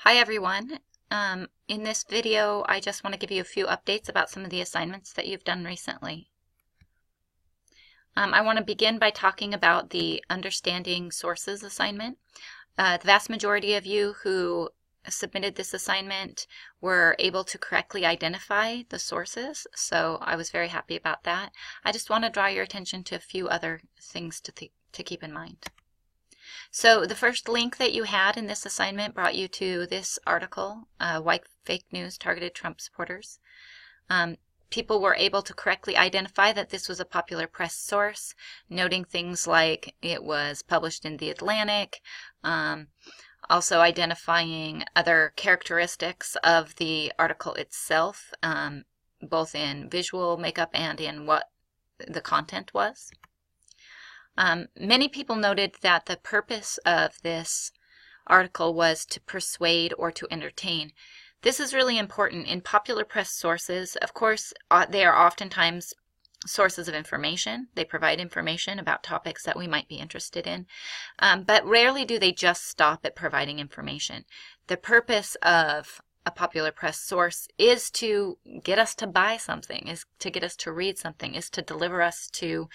Hi everyone. In this video, I just want to give you a few updates about some of the assignments that you've done recently. I want to begin by talking about the Understanding Sources assignment. The vast majority of you who submitted this assignment were able to correctly identify the sources, so I was very happy about that. I just want to draw your attention to a few other things to keep in mind. So the first link that you had in this assignment brought you to this article, Why Fake News Targeted Trump Supporters. People were able to correctly identify that this was a popular press source, noting things like it was published in The Atlantic, also identifying other characteristics of the article itself, both in visual makeup and in what the content was. Many people noted that the purpose of this article was to persuade or to entertain. This is really important. In popular press sources, of course, they are oftentimes sources of information. They provide information about topics that we might be interested in, but rarely do they just stop at providing information. The purpose of a popular press source is to get us to buy something, is to get us to read something, is to deliver us to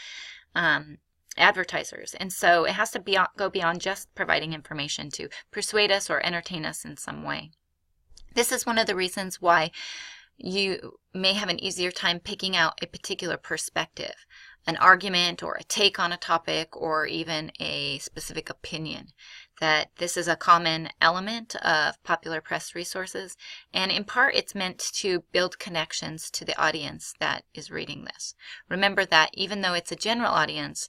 advertisers. And so it has to go beyond just providing information to persuade us or entertain us in some way. This is one of the reasons why you may have an easier time picking out a particular perspective, an argument or a take on a topic, or even a specific opinion. That this is a common element of popular press resources, and in part it's meant to build connections to the audience that is reading this. Remember that even though it's a general audience,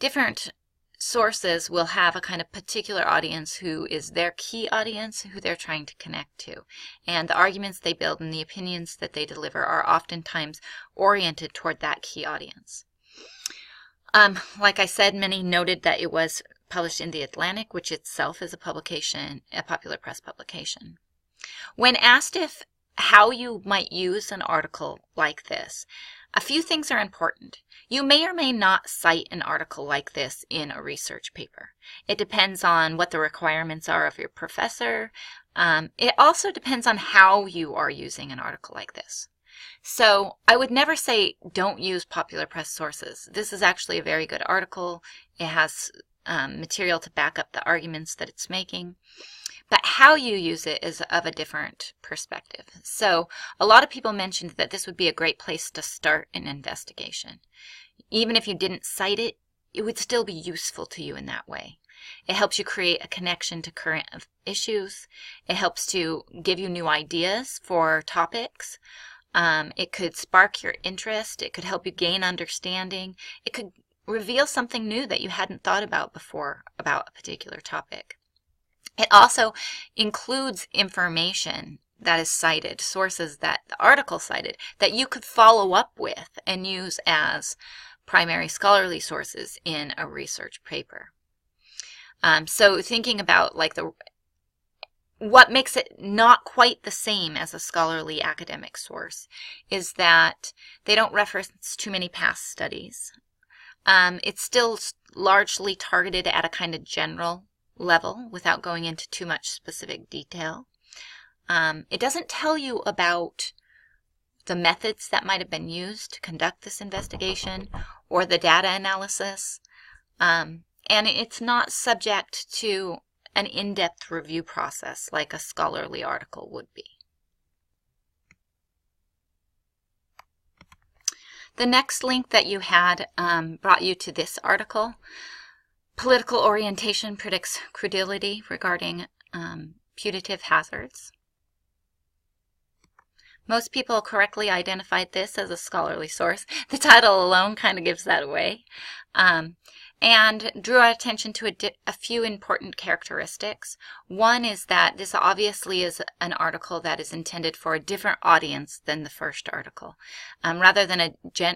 different sources will have a kind of particular audience who is their key audience, who they're trying to connect to. And the arguments they build and the opinions that they deliver are oftentimes oriented toward that key audience. Like I said, many noted that it was published in The Atlantic, which itself is a publication, a popular press publication. When asked how you might use an article like this, a few things are important. You may or may not cite an article like this in a research paper. It depends on what the requirements are of your professor. It also depends on how you are using an article like this. So I would never say don't use popular press sources. This is actually a very good article. It has material to back up the arguments that it's making. But how you use it is of a different perspective. So a lot of people mentioned that this would be a great place to start an investigation. Even if you didn't cite it, it would still be useful to you in that way. It helps you create a connection to current issues. It helps to give you new ideas for topics. It could spark your interest. It could help you gain understanding. It could reveal something new that you hadn't thought about before about a particular topic. It also includes information that is cited, sources that the article cited, that you could follow up with and use as primary scholarly sources in a research paper. So thinking about like what makes it not quite the same as a scholarly academic source is that they don't reference too many past studies. It's still largely targeted at a kind of general level without going into too much specific detail. It doesn't tell you about the methods that might have been used to conduct this investigation or the data analysis, and it's not subject to an in-depth review process like a scholarly article would be. The next link that you had brought you to this article. Political orientation predicts credulity regarding putative hazards. Most people correctly identified this as a scholarly source. The title alone kind of gives that away. And drew our attention to a few important characteristics. One is that this obviously is an article that is intended for a different audience than the first article. Rather than a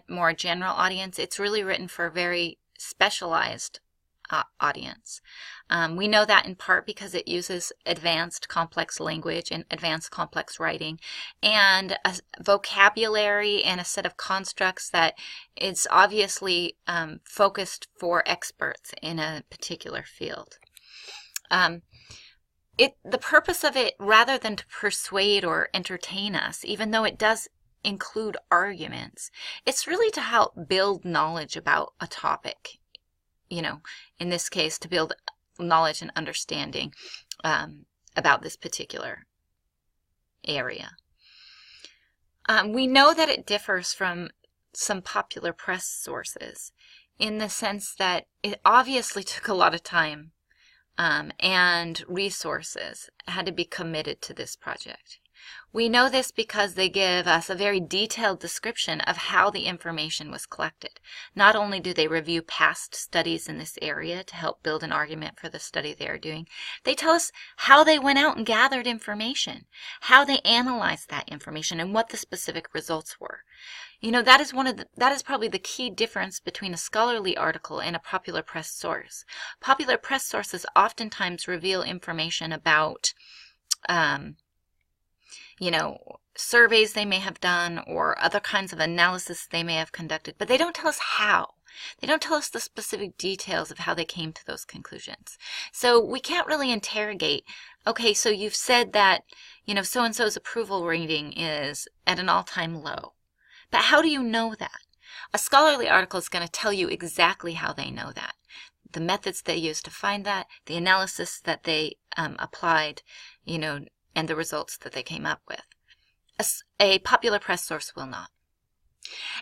more general audience, it's really written for a very specialized audience. We know that in part because it uses advanced complex language and advanced complex writing and a vocabulary and a set of constructs that is obviously focused for experts in a particular field. the purpose of it, rather than to persuade or entertain us, even though it does include arguments, it's really to help build knowledge about a topic. In this case, to build knowledge and understanding about this particular area. We know that it differs from some popular press sources in the sense that it obviously took a lot of time and resources had to be committed to this project. We know this because they give us a very detailed description of how the information was collected. Not only do they review past studies in this area to help build an argument for the study they are doing, they tell us how they went out and gathered information, how they analyzed that information, and what the specific results were. That is probably the key difference between a scholarly article and a popular press source. Popular press sources oftentimes reveal information about surveys they may have done or other kinds of analysis they may have conducted, but they don't tell us how. They don't tell us the specific details of how they came to those conclusions. So we can't really interrogate, okay, so you've said that, so-and-so's approval rating is at an all-time low. But how do you know that? A scholarly article is going to tell you exactly how they know that. The methods they used to find that, the analysis that they applied, and the results that they came up with. A popular press source will not.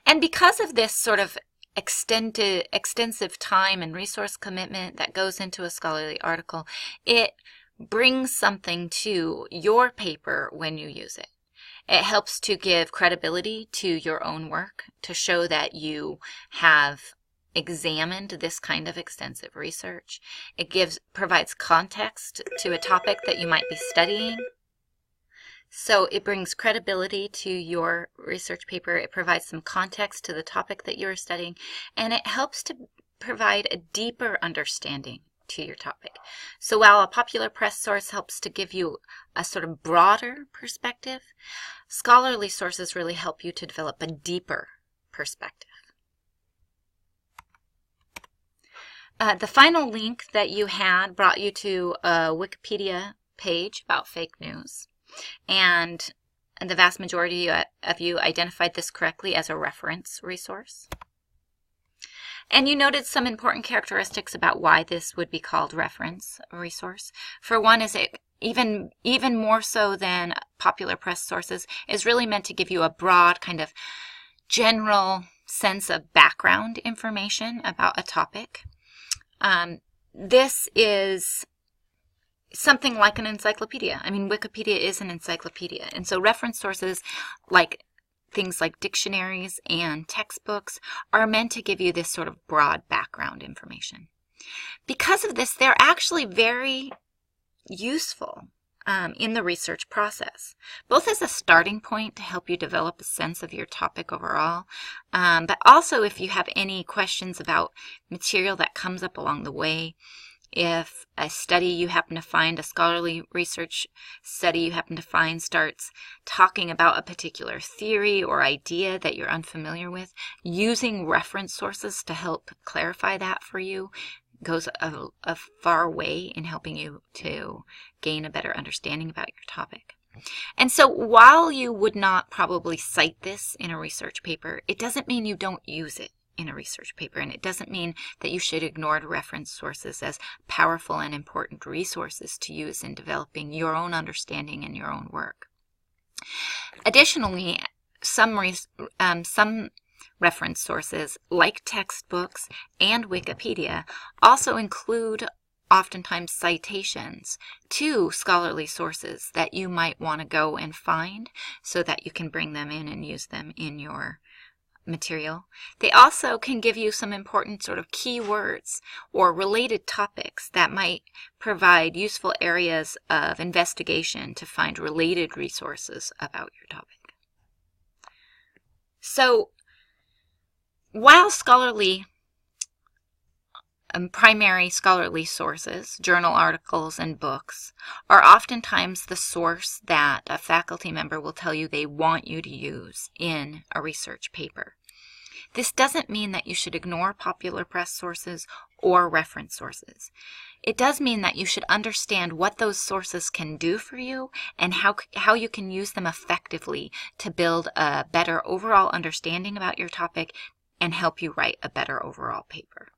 And because of this sort of extensive time and resource commitment that goes into a scholarly article, it brings something to your paper when you use it. It helps to give credibility to your own work, to show that you have examined this kind of extensive research. It provides context to a topic that you might be studying. So it brings credibility to your research paper. It provides some context to the topic that you're studying, and it helps to provide a deeper understanding to your topic. So while a popular press source helps to give you a sort of broader perspective, scholarly sources really help you to develop a deeper perspective. The final link that you had brought you to a Wikipedia page about fake news, and the vast majority of you identified this correctly as a reference resource. And you noted some important characteristics about why this would be called reference resource. For one, is it even more so than popular press sources, is really meant to give you a broad kind of general sense of background information about a topic. This is something like an encyclopedia. I mean, Wikipedia is an encyclopedia. And so reference sources like things like dictionaries and textbooks are meant to give you this sort of broad background information. Because of this, they're actually very useful in the research process, both as a starting point to help you develop a sense of your topic overall, but also if you have any questions about material that comes up along the way. If a study you happen to find, a scholarly research study you happen to find, starts talking about a particular theory or idea that you're unfamiliar with, using reference sources to help clarify that for you goes a far way in helping you to gain a better understanding about your topic. And so while you would not probably cite this in a research paper, it doesn't mean you don't use it in a research paper, and it doesn't mean that you should ignore reference sources as powerful and important resources to use in developing your own understanding and your own work. Additionally, some reference sources, like textbooks and Wikipedia, also include oftentimes citations to scholarly sources that you might want to go and find so that you can bring them in and use them in your material. They also can give you some important sort of keywords or related topics that might provide useful areas of investigation to find related resources about your topic. So while primary scholarly sources, journal articles and books, are oftentimes the source that a faculty member will tell you they want you to use in a research paper, This doesn't mean that you should ignore popular press sources or reference sources. It does mean that you should understand what those sources can do for you and how you can use them effectively to build a better overall understanding about your topic and help you write a better overall paper.